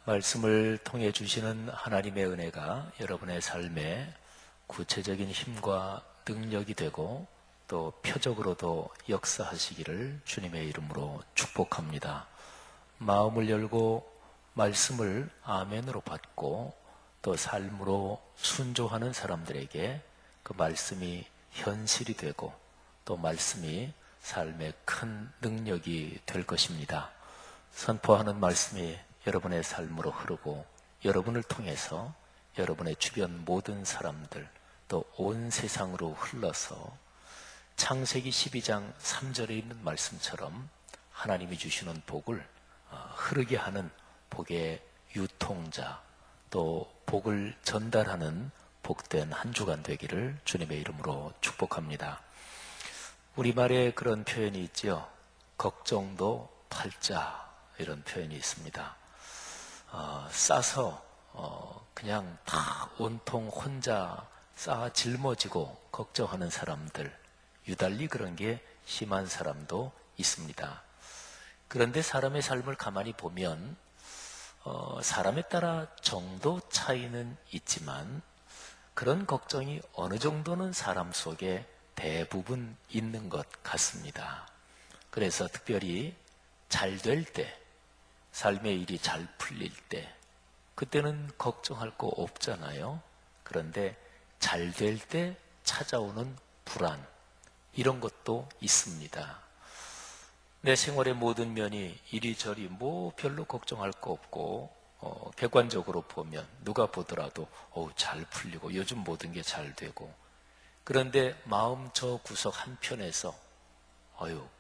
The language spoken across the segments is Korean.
말씀을 통해 주시는 하나님의 은혜가 여러분의 삶에 구체적인 힘과 능력이 되고 또 표적으로도 역사하시기를 주님의 이름으로 축복합니다. 마음을 열고 말씀을 아멘으로 받고 또 삶으로 순종하는 사람들에게 그 말씀이 현실이 되고 또 말씀이 삶에 큰 능력이 될 것입니다. 선포하는 말씀이 여러분의 삶으로 흐르고 여러분을 통해서 여러분의 주변 모든 사람들 또 온 세상으로 흘러서 창세기 12장 3절에 있는 말씀처럼 하나님이 주시는 복을 흐르게 하는 복의 유통자 또 복을 전달하는 복된 한 주간 되기를 주님의 이름으로 축복합니다. 우리말에 그런 표현이 있지요. 걱정도 팔자 이런 표현이 있습니다. 싸서 그냥 다 온통 혼자 쌓아 짊어지고 걱정하는 사람들, 유달리 그런 게 심한 사람도 있습니다. 그런데 사람의 삶을 가만히 보면 사람에 따라 정도 차이는 있지만 그런 걱정이 어느 정도는 사람 속에 대부분 있는 것 같습니다. 그래서 특별히 잘 될 때, 삶의 일이 잘 풀릴 때, 그때는 걱정할 거 없잖아요. 그런데 잘 될 때 찾아오는 불안, 이런 것도 있습니다. 내 생활의 모든 면이 이리저리 별로 걱정할 거 없고 객관적으로 보면 누가 보더라도 잘 풀리고 요즘 모든 게 잘 되고, 그런데 마음 저 구석 한편에서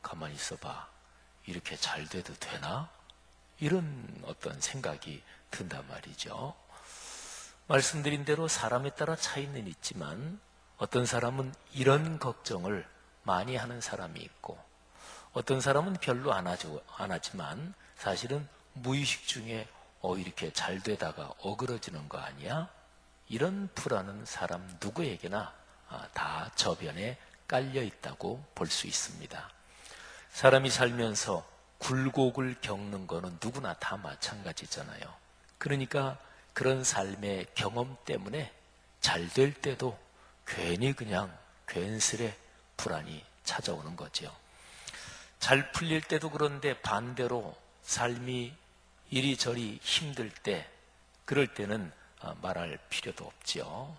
가만히 있어봐, 이렇게 잘 돼도 되나? 이런 어떤 생각이 든단 말이죠. 말씀드린 대로 사람에 따라 차이는 있지만 어떤 사람은 이런 걱정을 많이 하는 사람이 있고 어떤 사람은 별로 안 하지만 사실은 무의식 중에 이렇게 잘 되다가 어그러지는 거 아니야? 이런 불안은 사람 누구에게나 다 저변에 깔려 있다고 볼 수 있습니다. 사람이 살면서 굴곡을 겪는 거는 누구나 다 마찬가지잖아요. 그러니까 그런 삶의 경험 때문에 잘 될 때도 괜히 그냥 괜스레 불안이 찾아오는 거죠. 잘 풀릴 때도 그런데 반대로 삶이 이리저리 힘들 때, 그럴 때는 말할 필요도 없지요.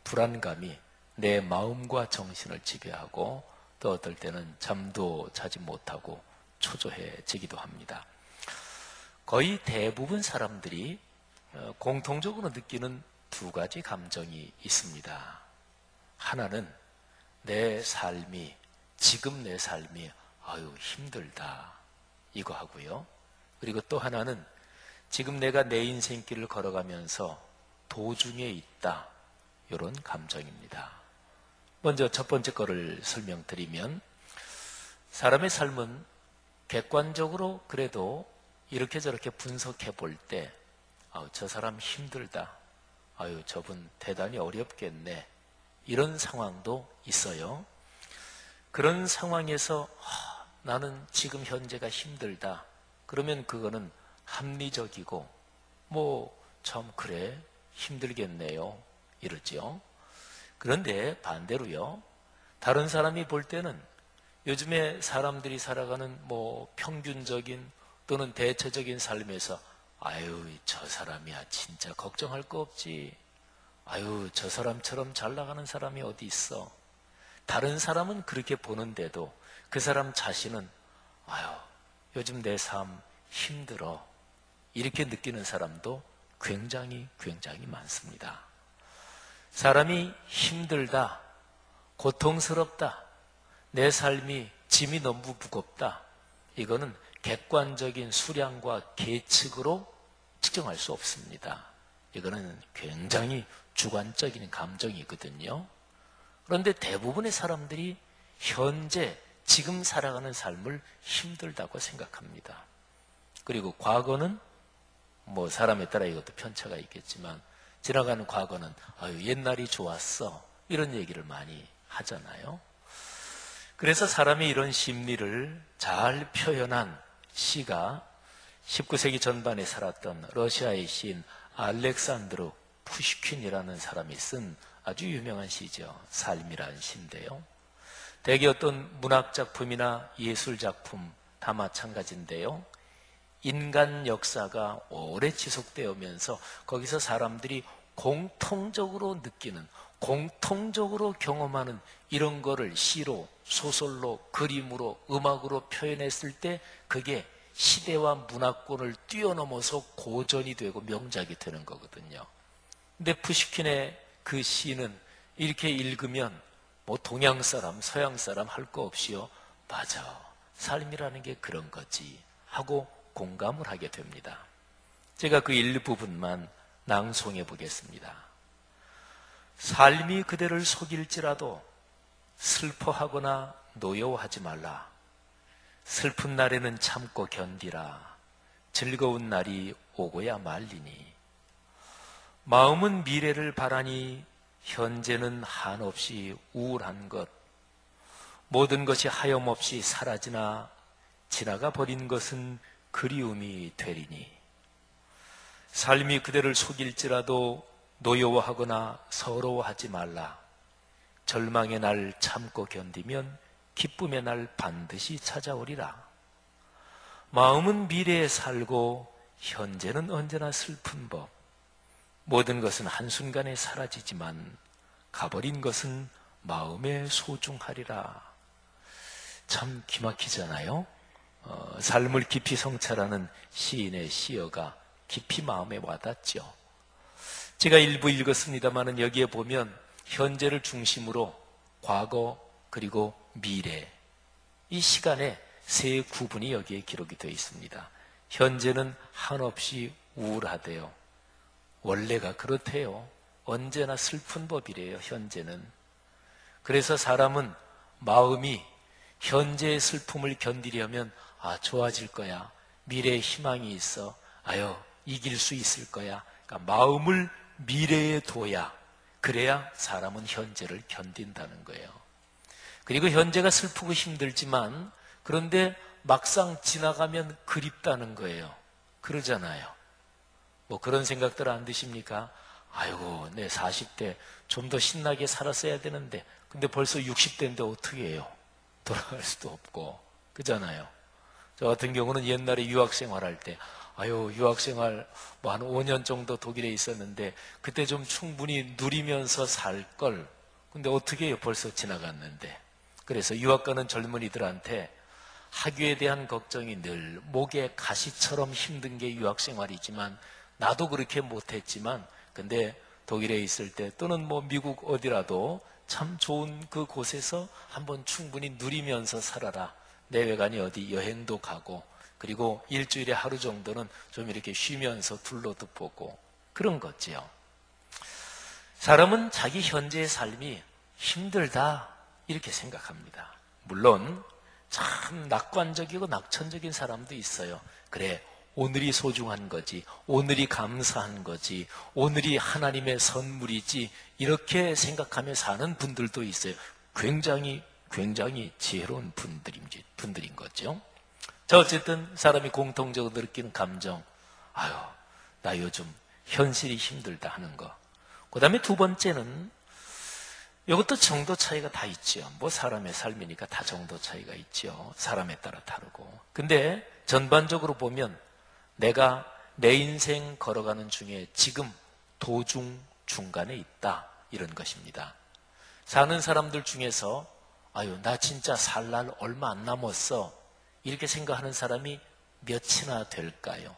불안감이 내 마음과 정신을 지배하고 또 어떨 때는 잠도 자지 못하고 초조해지기도 합니다. 거의 대부분 사람들이 공통적으로 느끼는 두 가지 감정이 있습니다. 하나는 지금 내 삶이 힘들다, 이거 하고요. 그리고 또 하나는 지금 내가 내 인생길을 걸어가면서 도중에 있다, 이런 감정입니다. 먼저 첫 번째 거를 설명드리면, 사람의 삶은 객관적으로 그래도 이렇게 저렇게 분석해 볼 때 저 사람 힘들다, 저분 대단히 어렵겠네, 이런 상황도 있어요. 그런 상황에서 나는 지금 현재가 힘들다, 그러면 그거는 합리적이고 참 그래 힘들겠네요, 이러죠. 그런데 반대로요, 다른 사람이 볼 때는 요즘에 사람들이 살아가는 평균적인 또는 대체적인 삶에서 저 사람이야 진짜 걱정할 거 없지, 저 사람처럼 잘 나가는 사람이 어디 있어. 다른 사람은 그렇게 보는데도 그 사람 자신은 요즘 내 삶 힘들어, 이렇게 느끼는 사람도 굉장히 많습니다. 사람이 힘들다, 고통스럽다, 내 삶이 짐이 너무 무겁다, 이거는 객관적인 수량과 계측으로 측정할 수 없습니다. 이거는 굉장히 주관적인 감정이거든요. 그런데 대부분의 사람들이 현재 지금 살아가는 삶을 힘들다고 생각합니다. 그리고 과거는 사람에 따라 이것도 편차가 있겠지만 지나가는 과거는 옛날이 좋았어, 이런 얘기를 많이 하잖아요. 그래서 사람이 이런 심리를 잘 표현한 시가 19세기 전반에 살았던 러시아의 시인 알렉산드르 푸시킨이라는 사람이 쓴 아주 유명한 시죠. 삶이라는 시인데요. 대개 어떤 문학작품이나 예술작품 다 마찬가지인데요. 인간 역사가 오래 지속되어 오면서 거기서 사람들이 공통적으로 느끼는, 공통적으로 경험하는 이런 거를 시로, 소설로, 그림으로, 음악으로 표현했을 때 그게 시대와 문화권을 뛰어넘어서 고전이 되고 명작이 되는 거거든요. 근데 푸시킨의 그 시는 이렇게 읽으면 뭐 동양 사람, 서양 사람 할 거 없이요. 맞아. 삶이라는 게 그런 거지. 하고 공감을 하게 됩니다. 제가 그 일부분만 낭송해 보겠습니다. 삶이 그대를 속일지라도 슬퍼하거나 노여워하지 말라. 슬픈 날에는 참고 견디라. 즐거운 날이 오고야 말리니. 마음은 미래를 바라니 현재는 한없이 우울한 것. 모든 것이 하염없이 사라지나 지나가 버린 것은 그리움이 되리니. 삶이 그대를 속일지라도 노여워하거나 서러워하지 말라. 절망의 날 참고 견디면 기쁨의 날 반드시 찾아오리라. 마음은 미래에 살고 현재는 언제나 슬픈 법. 모든 것은 한순간에 사라지지만 가버린 것은 마음에 소중하리라. 참 기막히잖아요. 삶을 깊이 성찰하는 시인의 시어가 깊이 마음에 와닿죠. 제가 일부 읽었습니다마는 여기에 보면 현재를 중심으로 과거 그리고 미래, 이 시간에 세 구분이 여기에 기록이 되어 있습니다. 현재는 한없이 우울하대요. 원래가 그렇대요. 언제나 슬픈 법이래요, 현재는. 그래서 사람은 마음이 현재의 슬픔을 견디려면 좋아질 거야. 미래에 희망이 있어. 이길 수 있을 거야. 그러니까 마음을 미래에 둬야, 그래야 사람은 현재를 견딘다는 거예요. 그리고 현재가 슬프고 힘들지만 그런데 막상 지나가면 그립다는 거예요. 그러잖아요. 뭐 그런 생각들 안 드십니까? 아이고, 내 40대 좀 더 신나게 살았어야 되는데 근데 벌써 60대인데 어떻게 해요? 돌아갈 수도 없고. 그잖아요. 저 같은 경우는 옛날에 유학생활 때 유학생활 한 5년 정도 독일에 있었는데 그때 좀 충분히 누리면서 살 걸. 근데 어떻게 해요? 벌써 지나갔는데. 그래서 유학 가는 젊은이들한테 학위에 대한 걱정이 늘 목에 가시처럼 힘든 게 유학생활이지만 나도 그렇게 못했지만 근데 독일에 있을 때 또는 뭐 미국 어디라도 참 좋은 그 곳에서 한번 충분히 누리면서 살아라. 내외간이 어디 여행도 가고 그리고 일주일에 하루 정도는 좀 이렇게 쉬면서 둘러도 보고 그런 거지요. 사람은 자기 현재의 삶이 힘들다 이렇게 생각합니다. 물론 참 낙관적이고 낙천적인 사람도 있어요. 그래, 오늘이 소중한 거지, 오늘이 감사한 거지, 오늘이 하나님의 선물이지 이렇게 생각하며 사는 분들도 있어요. 굉장히 지혜로운 분들인 거죠. 자, 어쨌든 사람이 공통적으로 느끼는 감정, 나 요즘 현실이 힘들다 하는 거. 그 다음에 두 번째는 이것도 정도 차이가 다 있죠. 뭐 사람의 삶이니까 다 정도 차이가 있죠. 사람에 따라 다르고. 근데 전반적으로 보면 내가 내 인생 걸어가는 중에 지금 도중 중간에 있다 이런 것입니다. 사는 사람들 중에서 나 진짜 살 날 얼마 안 남았어 이렇게 생각하는 사람이 몇이나 될까요?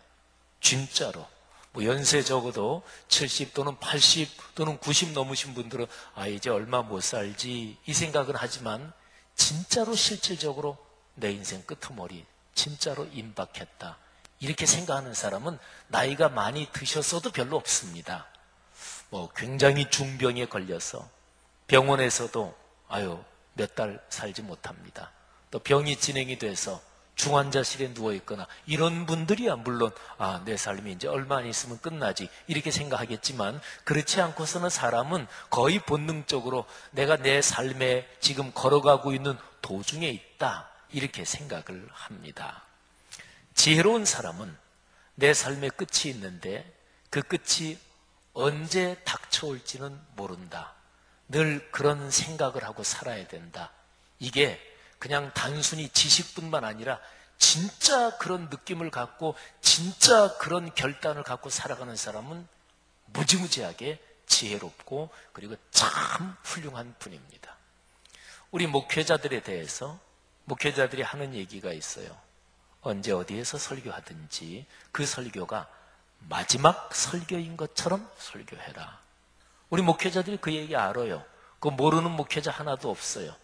진짜로 뭐 연세 적어도 70 또는 80 또는 90 넘으신 분들은 이제 얼마 못 살지 이 생각은 하지만 진짜로 실질적으로 내 인생 끄트머리 진짜로 임박했다 이렇게 생각하는 사람은 나이가 많이 드셨어도 별로 없습니다. 뭐 굉장히 중병에 걸려서 병원에서도 몇 달 살지 못합니다. 또 병이 진행이 돼서 중환자실에 누워있거나 이런 분들이야 물론 내 삶이 이제 얼마 안 있으면 끝나지 이렇게 생각하겠지만 그렇지 않고서는 사람은 거의 본능적으로 내가 내 삶에 지금 걸어가고 있는 도중에 있다 이렇게 생각을 합니다. 지혜로운 사람은 내 삶의 끝이 있는데 그 끝이 언제 닥쳐올지는 모른다. 늘 그런 생각을 하고 살아야 된다. 이게 그냥 단순히 지식뿐만 아니라 진짜 그런 느낌을 갖고 진짜 그런 결단을 갖고 살아가는 사람은 무지무지하게 지혜롭고 그리고 참 훌륭한 분입니다. 우리 목회자들에 대해서 목회자들이 하는 얘기가 있어요. 언제 어디에서 설교하든지 그 설교가 마지막 설교인 것처럼 설교해라. 우리 목회자들이 그 얘기 알아요. 그거 모르는 목회자 하나도 없어요.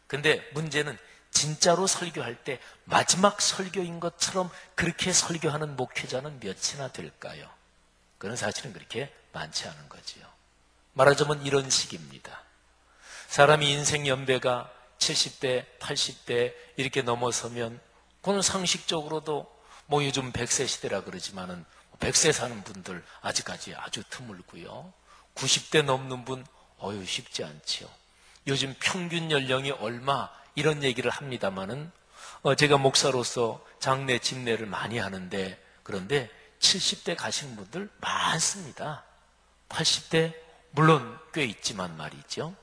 근데 문제는 진짜로 설교할 때 마지막 설교인 것처럼 그렇게 설교하는 목회자는 몇이나 될까요? 그건 사실은 그렇게 많지 않은 거지요. 말하자면 이런 식입니다. 사람이 인생 연배가 70대, 80대 이렇게 넘어서면 그건 상식적으로도 뭐 요즘 100세 시대라 그러지만은 100세 사는 분들 아직까지 아주 드물고요. 90대 넘는 분 쉽지 않지요. 요즘 평균 연령이 얼마 이런 얘기를 합니다마는 제가 목사로서 장례 집례를 많이 하는데 그런데 70대 가시는 분들 많습니다. 80대 물론 꽤 있지만 말이죠.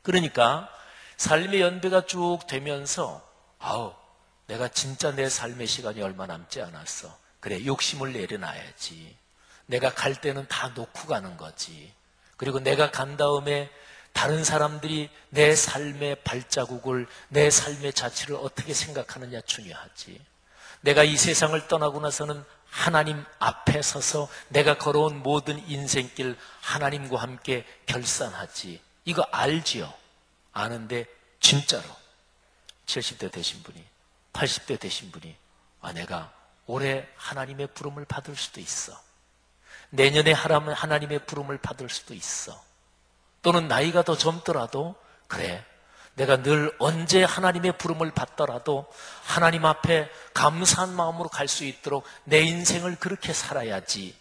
그러니까 삶의 연배가 쭉 되면서 내가 진짜 내 삶의 시간이 얼마 남지 않았어. 그래, 욕심을 내려놔야지. 내가 갈 때는 다 놓고 가는 거지. 그리고 내가 간 다음에 다른 사람들이 내 삶의 발자국을, 내 삶의 자취를 어떻게 생각하느냐 중요하지. 내가 이 세상을 떠나고 나서는 하나님 앞에 서서 내가 걸어온 모든 인생길 하나님과 함께 결산하지. 이거 알지요? 아는데 진짜로 70대 되신 분이 80대 되신 분이 내가 올해 하나님의 부름을 받을 수도 있어. 내년에 하나님의 부름을 받을 수도 있어. 또는 나이가 더 젊더라도 그래, 내가 늘 언제 하나님의 부름을 받더라도 하나님 앞에 감사한 마음으로 갈 수 있도록 내 인생을 그렇게 살아야지.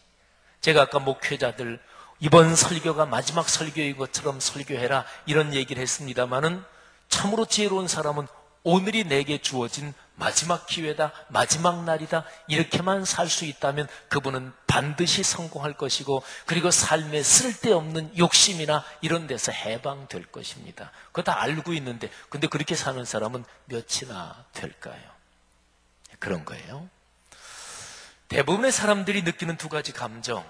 제가 아까 목회자들 이번 설교가 마지막 설교인 것처럼 설교해라 이런 얘기를 했습니다마는 참으로 지혜로운 사람은 오늘이 내게 주어진 마지막 기회다, 마지막 날이다 이렇게만 살 수 있다면 그분은 반드시 성공할 것이고 그리고 삶에 쓸데없는 욕심이나 이런 데서 해방될 것입니다. 그거 다 알고 있는데 근데 그렇게 사는 사람은 몇이나 될까요? 그런 거예요. 대부분의 사람들이 느끼는 두 가지 감정.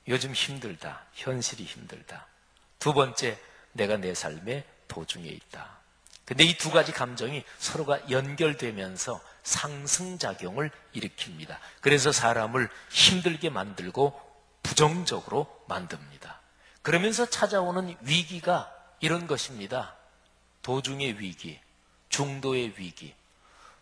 요즘 힘들다. 현실이 힘들다. 두 번째, 내가 내 삶의 도중에 있다. 근데 이 두 가지 감정이 서로가 연결되면서 상승작용을 일으킵니다. 그래서 사람을 힘들게 만들고 부정적으로 만듭니다. 그러면서 찾아오는 위기가 이런 것입니다. 도중의 위기, 중도의 위기,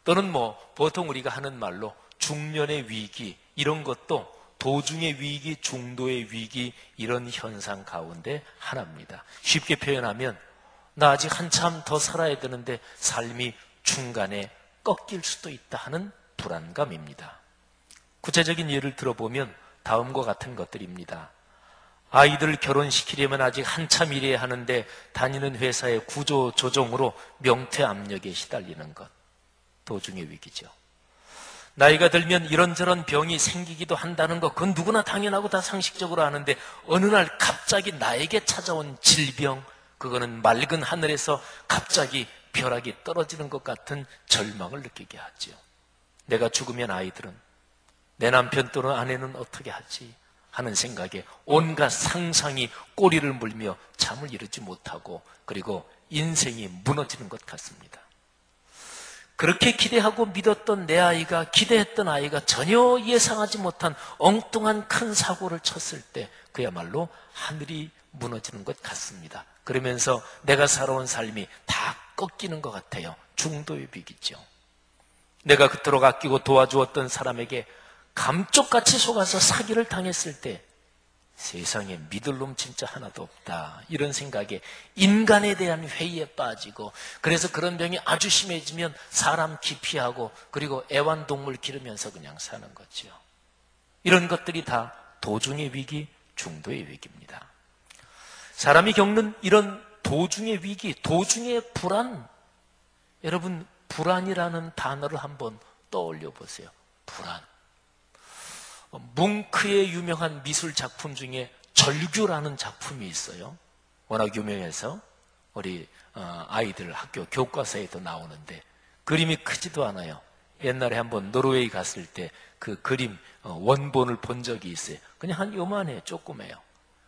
또는 보통 우리가 하는 말로 중년의 위기 이런 것도 도중의 위기, 중도의 위기 이런 현상 가운데 하나입니다. 쉽게 표현하면 나 아직 한참 더 살아야 되는데 삶이 중간에 꺾일 수도 있다 하는 불안감입니다. 구체적인 예를 들어보면 다음과 같은 것들입니다. 아이들 결혼시키려면 아직 한참 일해야 하는데 다니는 회사의 구조 조정으로 명퇴 압력에 시달리는 것. 도중의 위기죠. 나이가 들면 이런저런 병이 생기기도 한다는 것, 그건 누구나 당연하고 다 상식적으로 아는데 어느 날 갑자기 나에게 찾아온 질병, 그거는 맑은 하늘에서 갑자기 벼락이 떨어지는 것 같은 절망을 느끼게 하죠. 내가 죽으면 아이들은, 내 남편 또는 아내는 어떻게 하지 하는 생각에 온갖 상상이 꼬리를 물며 잠을 이루지 못하고 그리고 인생이 무너지는 것 같습니다. 그렇게 기대하고 믿었던 내 아이가, 기대했던 아이가 전혀 예상하지 못한 엉뚱한 큰 사고를 쳤을 때 그야말로 하늘이 무너지는 것 같습니다. 그러면서 내가 살아온 삶이 다 꺾이는 것 같아요. 중도의 위기죠. 내가 그토록 아끼고 도와주었던 사람에게 감쪽같이 속아서 사기를 당했을 때 세상에 믿을 놈 진짜 하나도 없다 이런 생각에 인간에 대한 회의에 빠지고 그래서 그런 병이 아주 심해지면 사람 기피하고 그리고 애완동물 기르면서 그냥 사는 거죠. 이런 것들이 다 도중의 위기, 중도의 위기입니다. 사람이 겪는 이런 도중의 위기, 도중의 불안, 여러분 불안이라는 단어를 한번 떠올려 보세요. 불안. 뭉크의 유명한 미술 작품 중에 절규라는 작품이 있어요. 워낙 유명해서 우리 아이들 학교 교과서에도 나오는데 그림이 크지도 않아요. 옛날에 한번 노르웨이 갔을 때 그 그림 원본을 본 적이 있어요. 그냥 한 요만해, 조그매요.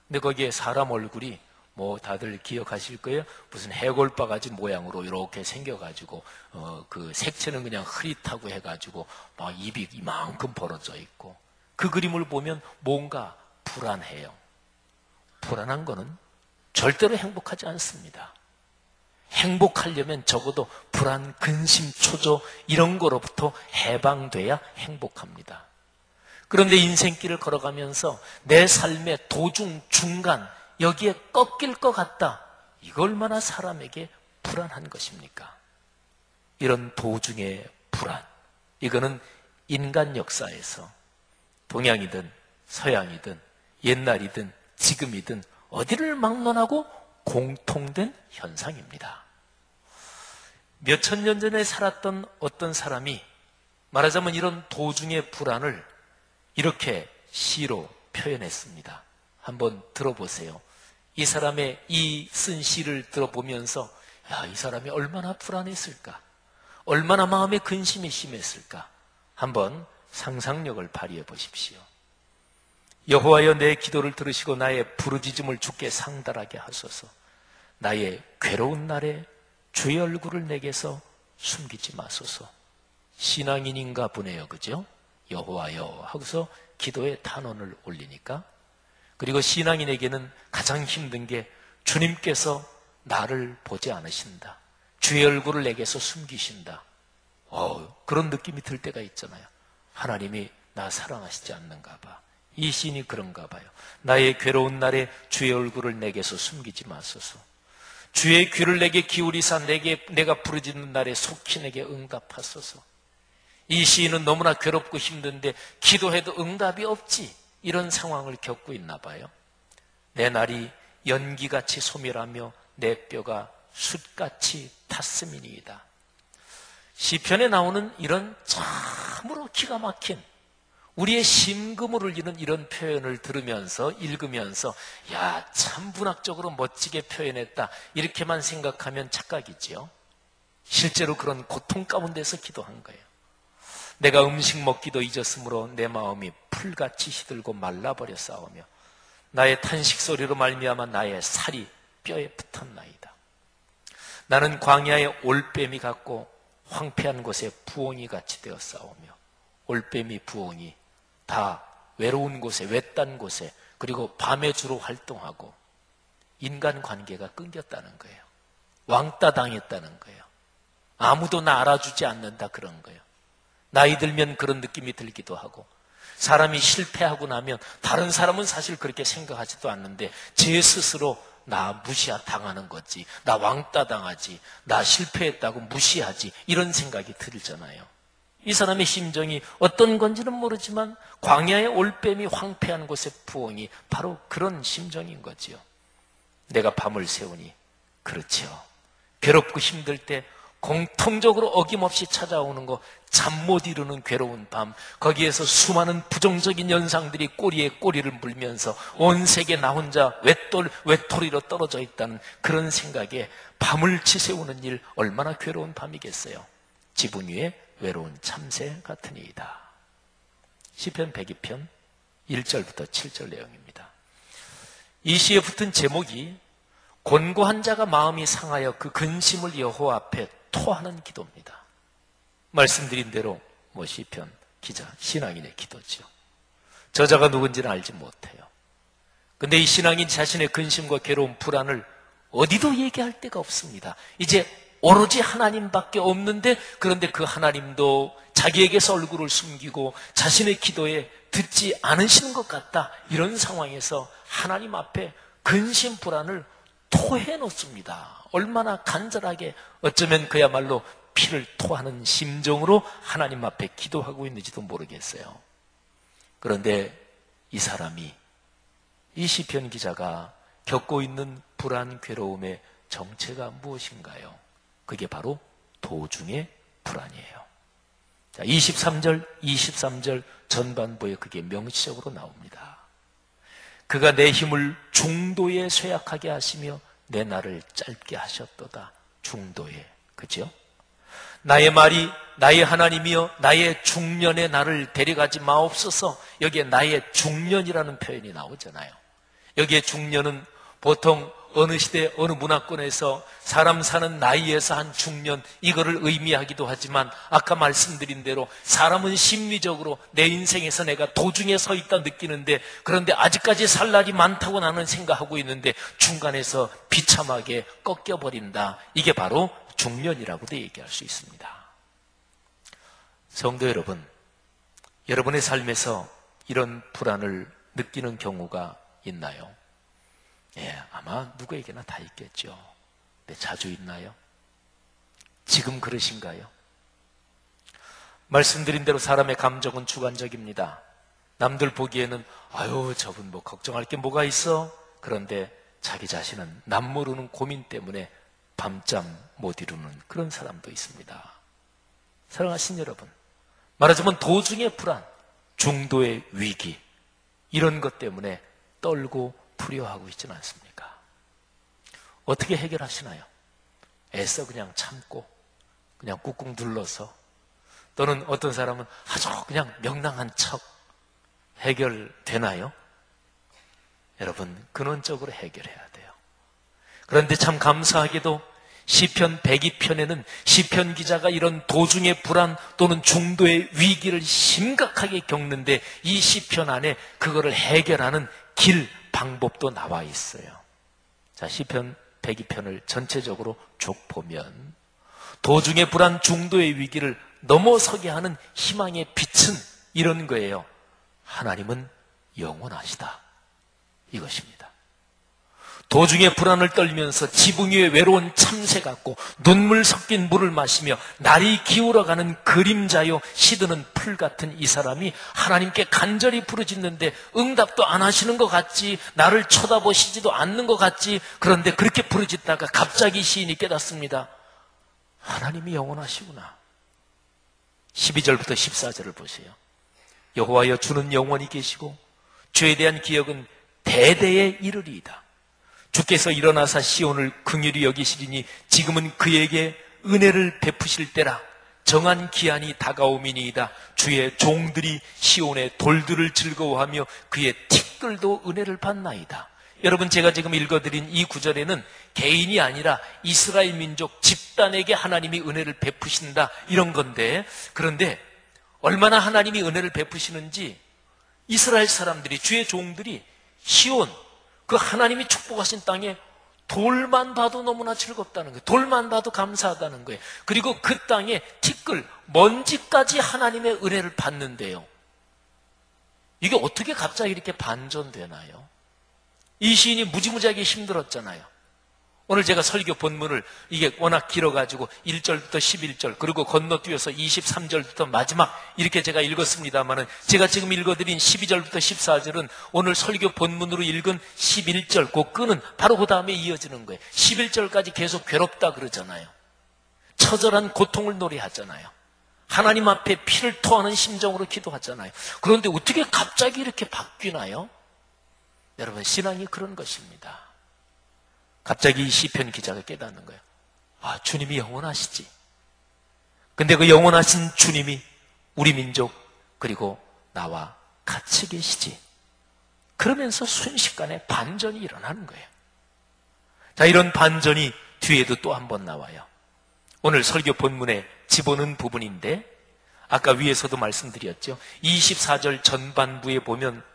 근데 거기에 사람 얼굴이 뭐 다들 기억하실 거예요. 무슨 해골바가지 모양으로 이렇게 생겨가지고 그 색채는 그냥 흐릿하고 해가지고 막 입이 이만큼 벌어져 있고 그 그림을 보면 뭔가 불안해요. 불안한 거는 절대로 행복하지 않습니다. 행복하려면 적어도 불안, 근심, 초조 이런 거로부터 해방돼야 행복합니다. 그런데 인생길을 걸어가면서 내 삶의 도중, 중간 여기에 꺾일 것 같다. 이거 얼마나 사람에게 불안한 것입니까? 이런 도중의 불안, 이거는 인간 역사에서 동양이든 서양이든 옛날이든 지금이든 어디를 막론하고 공통된 현상입니다. 몇천 년 전에 살았던 어떤 사람이 말하자면 이런 도중의 불안을 이렇게 시로 표현했습니다. 한번 들어보세요. 이 사람의 이 쓴 시를 들어보면서 이 사람이 얼마나 불안했을까? 얼마나 마음의 근심이 심했을까? 한번 상상력을 발휘해 보십시오. 여호와여, 내 기도를 들으시고 나의 부르짖음을 주께 상달하게 하소서. 나의 괴로운 날에 주의 얼굴을 내게서 숨기지 마소서. 신앙인인가 보네요, 그죠? 여호와여 하고서 기도의 탄원을 올리니까. 그리고 신앙인에게는 가장 힘든 게 주님께서 나를 보지 않으신다, 주의 얼굴을 내게서 숨기신다. 그런 느낌이 들 때가 있잖아요. 하나님이 나 사랑하시지 않는가 봐. 이 시인이 그런가 봐요. 나의 괴로운 날에 주의 얼굴을 내게서 숨기지 마소서. 주의 귀를 내게 기울이사 내가 부르짖는 날에 속히 내게 응답하소서. 이 시인은 너무나 괴롭고 힘든데 기도해도 응답이 없지, 이런 상황을 겪고 있나 봐요. 내 날이 연기같이 소멸하며 내 뼈가 숯같이 탔음이니이다. 시편에 나오는 이런 참으로 기가 막힌 우리의 심금을 울리는 이런 표현을 들으면서 읽으면서 참 문학적으로 멋지게 표현했다, 이렇게만 생각하면 착각이지요. 실제로 그런 고통 가운데서 기도한 거예요. 내가 음식 먹기도 잊었으므로 내 마음이 풀같이 시들고 말라버려 싸우며 나의 탄식 소리로 말미암아 나의 살이 뼈에 붙었나이다. 나는 광야의 올빼미 같고 황폐한 곳에 부엉이 같이 되어 싸우며, 올빼미, 부엉이 다 외로운 곳에, 외딴 곳에, 그리고 밤에 주로 활동하고 인간관계가 끊겼다는 거예요. 왕따 당했다는 거예요. 아무도 나 알아주지 않는다, 그런 거예요. 나이 들면 그런 느낌이 들기도 하고, 사람이 실패하고 나면 다른 사람은 사실 그렇게 생각하지도 않는데 제 스스로 나 당하는 거지, 나 왕따 당하지, 나 실패했다고 무시하지, 이런 생각이 들잖아요. 이 사람의 심정이 어떤 건지는 모르지만 광야의 올빼미, 황폐한 곳의 부엉이, 바로 그런 심정인 거지요. 내가 밤을 새우니, 그렇죠. 괴롭고 힘들 때 공통적으로 어김없이 찾아오는 거, 잠 못 이루는 괴로운 밤, 거기에서 수많은 부정적인 현상들이 꼬리에 꼬리를 물면서 온 세계 나 혼자 외톨이로 떨어져 있다는 그런 생각에 밤을 지새우는 일, 얼마나 괴로운 밤이겠어요. 지붕 위에 외로운 참새 같으니이다. 시편 102편 1절부터 7절 내용입니다. 이 시에 붙은 제목이 곤고한 자가 마음이 상하여 그 근심을 여호와 앞에 토하는 기도입니다. 말씀드린 대로 시편 기자, 신앙인의 기도죠. 저자가 누군지는 알지 못해요. 근데 이 신앙인 자신의 근심과 괴로운 불안을 어디도 얘기할 데가 없습니다. 이제 오로지 하나님밖에 없는데, 그런데 그 하나님도 자기에게서 얼굴을 숨기고 자신의 기도에 듣지 않으시는 것 같다, 이런 상황에서 하나님 앞에 근심 불안을 토해 놓습니다. 얼마나 간절하게, 어쩌면 그야말로 피를 토하는 심정으로 하나님 앞에 기도하고 있는지도 모르겠어요. 그런데 이 사람이, 이 시편 기자가 겪고 있는 불안, 괴로움의 정체가 무엇인가요? 그게 바로 도중의 불안이에요. 자, 23절 전반부에 그게 명시적으로 나옵니다. 그가 내 힘을 중도에 쇠약하게 하시며 내 날을 짧게 하셨도다. 중도에. 그죠? 나의 말이 나의 하나님이여 나의 중년에 나를 데려가지 마옵소서. 여기에 나의 중년이라는 표현이 나오잖아요. 여기에 중년은 보통 어느 시대 어느 문화권에서 사람 사는 나이에서 한 중년, 이거를 의미하기도 하지만 아까 말씀드린 대로 사람은 심리적으로 내 인생에서 내가 도중에 서 있다 느끼는데, 그런데 아직까지 살 날이 많다고 나는 생각하고 있는데 중간에서 비참하게 꺾여버린다. 이게 바로 중년이라고도 얘기할 수 있습니다. 성도 여러분, 여러분의 삶에서 이런 불안을 느끼는 경우가 있나요? 예, 아마 누구에게나 다 있겠죠. 근데 자주 있나요? 지금 그러신가요? 말씀드린 대로 사람의 감정은 주관적입니다. 남들 보기에는 아유 저분 뭐 걱정할 게 뭐가 있어? 그런데 자기 자신은 남 모르는 고민 때문에 밤잠 못 이루는 그런 사람도 있습니다. 사랑하신 여러분, 말하자면 도중의 불안, 중도의 위기, 이런 것 때문에 떨고 두려워하고 있지는 않습니까? 어떻게 해결하시나요? 애써 그냥 참고 그냥 꾹꾹 눌러서, 또는 어떤 사람은 아주 그냥 명랑한 척 해결되나요? 여러분, 근원적으로 해결해야 돼요. 그런데 참 감사하게도 시편 102편에는 시편 기자가 이런 도중의 불안 또는 중도의 위기를 심각하게 겪는데 이 시편 안에 그거를 해결하는 길, 방법도 나와 있어요. 자, 시편 102편을 전체적으로 쭉 보면 도중의 불안, 중도의 위기를 넘어서게 하는 희망의 빛은 이런 거예요. 하나님은 영원하시다. 이것입니다. 도중에 불안을 떨면서 지붕 위에 외로운 참새 같고 눈물 섞인 물을 마시며 날이 기울어가는 그림자요 시드는 풀 같은 이 사람이 하나님께 간절히 부르짖는데 응답도 안 하시는 것 같지, 나를 쳐다보시지도 않는 것 같지. 그런데 그렇게 부르짖다가 갑자기 시인이 깨닫습니다. 하나님이 영원하시구나. 12절부터 14절을 보세요. 여호와여, 주는 영원히 계시고 주에 대한 기억은 대대에 이르리이다. 주께서 일어나사 시온을 긍휼히 여기시리니 지금은 그에게 은혜를 베푸실 때라. 정한 기한이 다가오미니이다. 주의 종들이 시온의 돌들을 즐거워하며 그의 티끌도 은혜를 받나이다. 여러분, 제가 지금 읽어드린 이 구절에는 개인이 아니라 이스라엘 민족 집단에게 하나님이 은혜를 베푸신다, 이런 건데, 그런데 얼마나 하나님이 은혜를 베푸시는지 이스라엘 사람들이, 주의 종들이 시온, 그 하나님이 축복하신 땅에 돌만 봐도 너무나 즐겁다는 거예요. 돌만 봐도 감사하다는 거예요. 그리고 그 땅에 티끌, 먼지까지 하나님의 은혜를 받는데요. 이게 어떻게 갑자기 이렇게 반전되나요? 이 시인이 무지무지하게 힘들었잖아요. 오늘 제가 설교 본문을, 이게 워낙 길어가지고 1절부터 11절 그리고 건너뛰어서 23절부터 마지막 이렇게 제가 읽었습니다만은, 제가 지금 읽어드린 12절부터 14절은 오늘 설교 본문으로 읽은 11절 그 끈은 바로 그 다음에 이어지는 거예요. 11절까지 계속 괴롭다 그러잖아요. 처절한 고통을 노래하잖아요. 하나님 앞에 피를 토하는 심정으로 기도하잖아요. 그런데 어떻게 갑자기 이렇게 바뀌나요? 여러분, 신앙이 그런 것입니다. 갑자기 이 시편 기자가 깨닫는 거예요. 아, 주님이 영원하시지. 근데 그 영원하신 주님이 우리 민족 그리고 나와 같이 계시지. 그러면서 순식간에 반전이 일어나는 거예요. 자, 이런 반전이 뒤에도 또 한 번 나와요. 오늘 설교 본문에 집어넣은 부분인데, 아까 위에서도 말씀드렸죠. 24절 전반부에 보면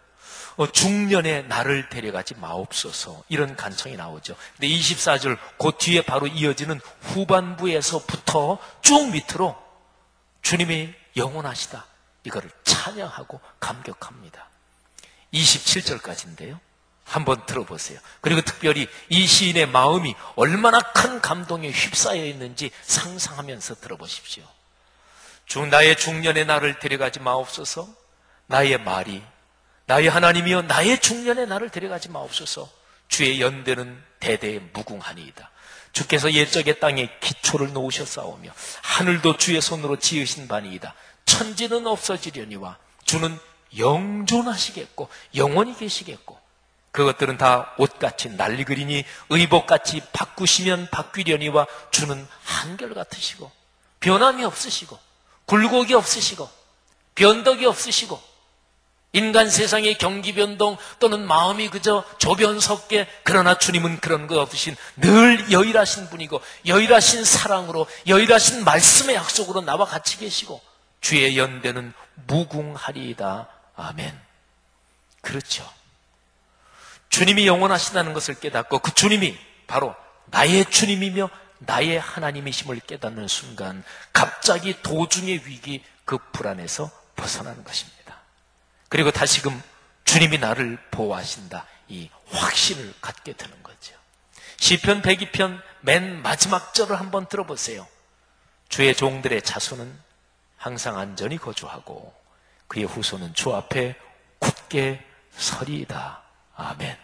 중년에 나를 데려가지 마옵소서, 이런 간청이 나오죠. 근데 24절 그 뒤에 바로 이어지는 후반부에서부터 쭉 밑으로 주님이 영원하시다, 이거를 찬양하고 감격합니다. 27절까지인데요. 한번 들어보세요. 그리고 특별히 이 시인의 마음이 얼마나 큰 감동에 휩싸여 있는지 상상하면서 들어보십시오. 나의 중년에 나를 데려가지 마옵소서. 나의 말이 나의 하나님이여 나의 중년에 나를 데려가지 마옵소서. 주의 연대는 대대에 무궁하니이다. 주께서 옛적의 땅에 기초를 놓으셨사오며 하늘도 주의 손으로 지으신 바니이다. 천지는 없어지려니와 주는 영존하시겠고 영원히 계시겠고 그것들은 다 옷같이 낡으리니 의복같이 바꾸시면 바뀌려니와 주는 한결같으시고 변함이 없으시고 굴곡이 없으시고 변덕이 없으시고 인간 세상의 경기 변동 또는 마음이 그저 조변석게 그러나 주님은 그런 거 없으신 늘 여일하신 분이고 여일하신 사랑으로 여일하신 말씀의 약속으로 나와 같이 계시고 주의 연대는 무궁하리이다. 아멘. 그렇죠. 주님이 영원하시다는 것을 깨닫고 그 주님이 바로 나의 주님이며 나의 하나님이심을 깨닫는 순간 갑자기 도중의 위기 그 불안에서 벗어나는 것입니다. 그리고 다시금 주님이 나를 보호하신다 이 확신을 갖게 되는 거죠. 시편 102편 맨 마지막 절을 한번 들어보세요. 주의 종들의 자손은 항상 안전히 거주하고 그의 후손은 주 앞에 굳게 서리이다. 아멘.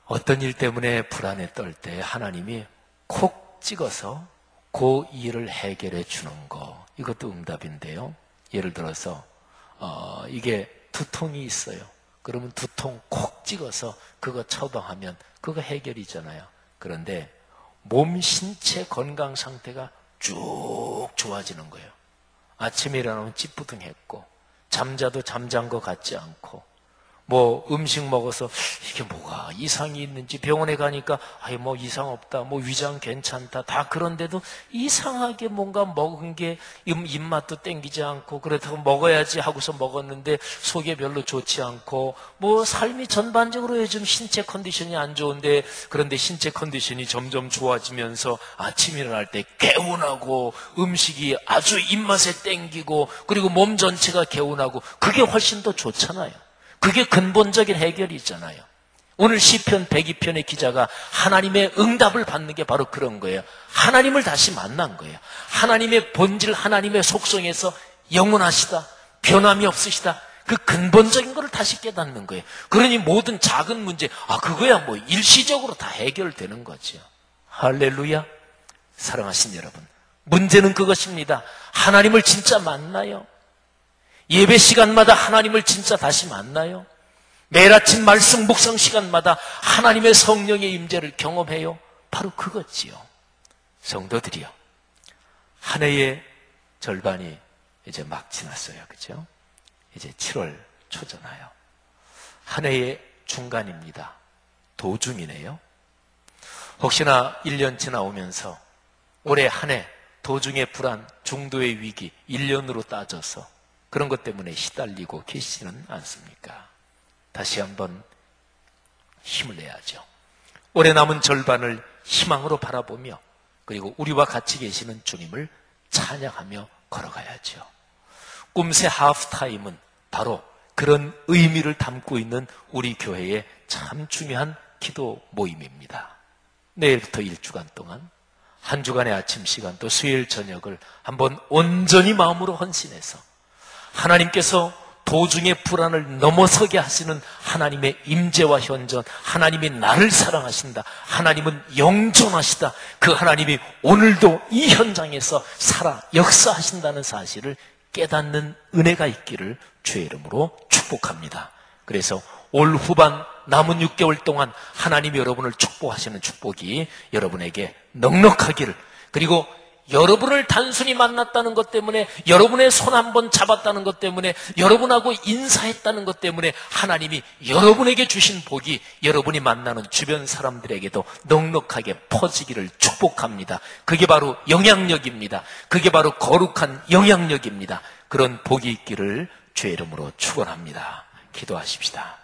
어떤 일 때문에 불안에 떨 때 하나님이 콕 찍어서 그 일을 해결해 주는 거 이것도 응답인데요. 예를 들어서 이게 두통이 있어요. 그러면 두통 콕 찍어서 그거 처방하면 그거 해결이잖아요. 그런데 몸 신체 건강 상태가 쭉 좋아지는 거예요. 아침에 일어나면 찌뿌둥했고 잠자도 잠잔 것 같지 않고 뭐 음식 먹어서 이게 뭐가 이상이 있는지 병원에 가니까 아이 뭐 이상 없다 뭐 위장 괜찮다 다 그런데도 이상하게 뭔가 먹은 게 입맛도 땡기지 않고 그렇다고 먹어야지 하고서 먹었는데 속에 별로 좋지 않고 뭐 삶이 전반적으로 요즘 신체 컨디션이 안 좋은데 그런데 신체 컨디션이 점점 좋아지면서 아침 일어날 때 개운하고 음식이 아주 입맛에 땡기고 그리고 몸 전체가 개운하고 그게 훨씬 더 좋잖아요. 그게 근본적인 해결이잖아요. 오늘 시편 102편의 기자가 하나님의 응답을 받는 게 바로 그런 거예요. 하나님을 다시 만난 거예요. 하나님의 본질, 하나님의 속성에서 영원하시다, 변함이 없으시다. 그 근본적인 것을 다시 깨닫는 거예요. 그러니 모든 작은 문제, 그거야 뭐 일시적으로 다 해결되는 거죠. 할렐루야. 사랑하신 여러분, 문제는 그것입니다. 하나님을 진짜 만나요? 예배 시간마다 하나님을 진짜 다시 만나요? 매일 아침 말씀 묵상 시간마다 하나님의 성령의 임재를 경험해요? 바로 그거지요. 성도들이요, 한 해의 절반이 이제 막 지났어요. 그죠? 이제 7월 초잖아요. 한 해의 중간입니다. 도중이네요. 혹시나 1년 지나오면서 올해 한 해 도중의 불안, 중도의 위기 1년으로 따져서 그런 것 때문에 시달리고 계시지는 않습니까? 다시 한번 힘을 내야죠. 올해 남은 절반을 희망으로 바라보며 그리고 우리와 같이 계시는 주님을 찬양하며 걸어가야죠. 꿈새 하프타임은 바로 그런 의미를 담고 있는 우리 교회의 참 중요한 기도 모임입니다. 내일부터 1주간 동안 한 주간의 아침 시간 또 수요일 저녁을 한번 온전히 마음으로 헌신해서 하나님께서 도중의 불안을 넘어서게 하시는 하나님의 임재와 현존, 하나님이 나를 사랑하신다, 하나님은 영존하시다, 그 하나님이 오늘도 이 현장에서 살아 역사하신다는 사실을 깨닫는 은혜가 있기를 주의 이름으로 축복합니다. 그래서 올 후반 남은 6개월 동안 하나님이 여러분을 축복하시는 축복이 여러분에게 넉넉하기를, 그리고 여러분을 단순히 만났다는 것 때문에, 여러분의 손 한번 잡았다는 것 때문에, 여러분하고 인사했다는 것 때문에 하나님이 여러분에게 주신 복이 여러분이 만나는 주변 사람들에게도 넉넉하게 퍼지기를 축복합니다. 그게 바로 영향력입니다. 그게 바로 거룩한 영향력입니다. 그런 복이 있기를 주의 이름으로 축원합니다. 기도하십시다.